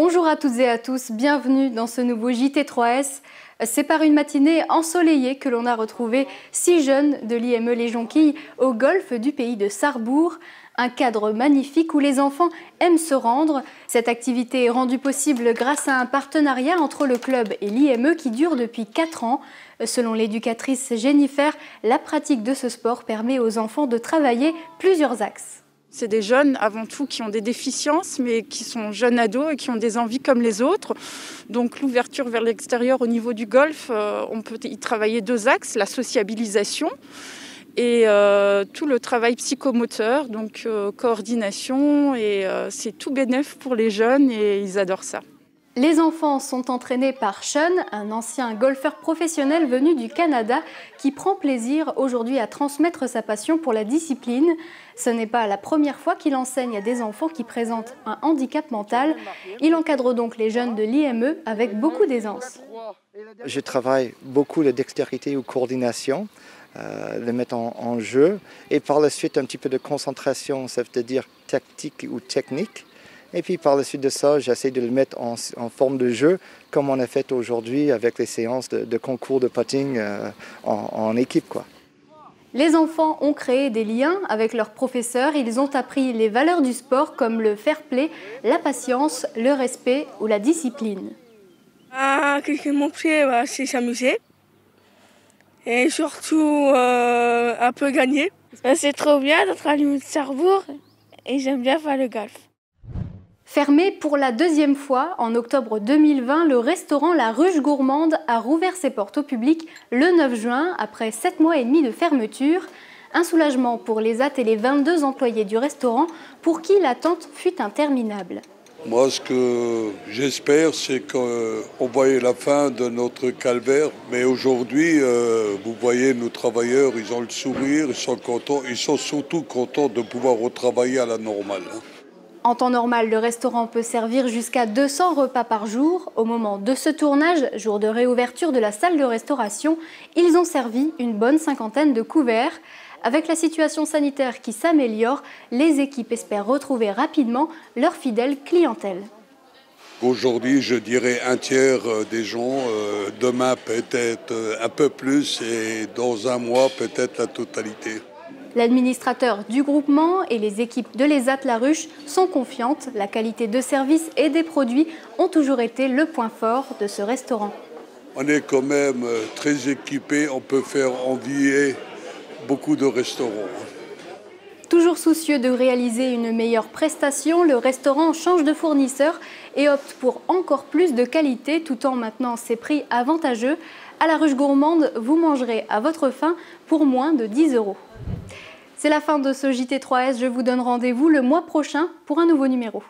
Bonjour à toutes et à tous, bienvenue dans ce nouveau JT3S. C'est par une matinée ensoleillée que l'on a retrouvé 6 jeunes de l'IME Les Jonquilles au golfe du pays de Sarrebourg. Un cadre magnifique où les enfants aiment se rendre. Cette activité est rendue possible grâce à un partenariat entre le club et l'IME qui dure depuis 4 ans. Selon l'éducatrice Jennifer, la pratique de ce sport permet aux enfants de travailler plusieurs axes. C'est des jeunes avant tout qui ont des déficiences, mais qui sont jeunes ados et qui ont des envies comme les autres. Donc l'ouverture vers l'extérieur au niveau du golf, on peut y travailler 2 axes, la sociabilisation et tout le travail psychomoteur, donc coordination. Et c'est tout bénef pour les jeunes et ils adorent ça. Les enfants sont entraînés par Sean, un ancien golfeur professionnel venu du Canada qui prend plaisir aujourd'hui à transmettre sa passion pour la discipline. Ce n'est pas la première fois qu'il enseigne à des enfants qui présentent un handicap mental. Il encadre donc les jeunes de l'IME avec beaucoup d'aisance. Je travaille beaucoup la dextérité ou coordination, le mettre en jeu, et par la suite un petit peu de concentration, ça veut dire tactique ou technique. Et puis par la suite de ça, j'essaie de le mettre en forme de jeu, comme on a fait aujourd'hui avec les séances de concours de putting en équipe, quoi. Les enfants ont créé des liens avec leurs professeurs. Ils ont appris les valeurs du sport comme le fair play, la patience, le respect ou la discipline. Qu'est-ce qui m'ont pris, c'est s'amuser et surtout un peu gagner. C'est trop bien d'être à l'IME de Sarrebourg et j'aime bien faire le golf. Fermé pour la 2e fois, en octobre 2020, le restaurant La Ruche Gourmande a rouvert ses portes au public le 9 juin, après 7 mois et demi de fermeture. Un soulagement pour les hôtes et les 22 employés du restaurant, pour qui l'attente fut interminable. Moi, ce que j'espère, c'est qu'on voyait la fin de notre calvaire. Mais aujourd'hui, vous voyez, nos travailleurs, ils ont le sourire, ils sont contents. Ils sont surtout contents de pouvoir retravailler à la normale. En temps normal, le restaurant peut servir jusqu'à 200 repas par jour. Au moment de ce tournage, jour de réouverture de la salle de restauration, ils ont servi une bonne 50aine de couverts. Avec la situation sanitaire qui s'améliore, les équipes espèrent retrouver rapidement leur fidèle clientèle. Aujourd'hui, je dirais 1/3 des gens, demain peut-être un peu plus et dans un mois peut-être la totalité. L'administrateur du groupement et les équipes de l'ESAT La Ruche sont confiantes. La qualité de service et des produits ont toujours été le point fort de ce restaurant. On est quand même très équipé, on peut faire envier beaucoup de restaurants. Toujours soucieux de réaliser une meilleure prestation, le restaurant change de fournisseur et opte pour encore plus de qualité tout en maintenant ses prix avantageux. À La Ruche Gourmande, vous mangerez à votre faim pour moins de 10 €. C'est la fin de ce JT3S, je vous donne rendez-vous le mois prochain pour un nouveau numéro.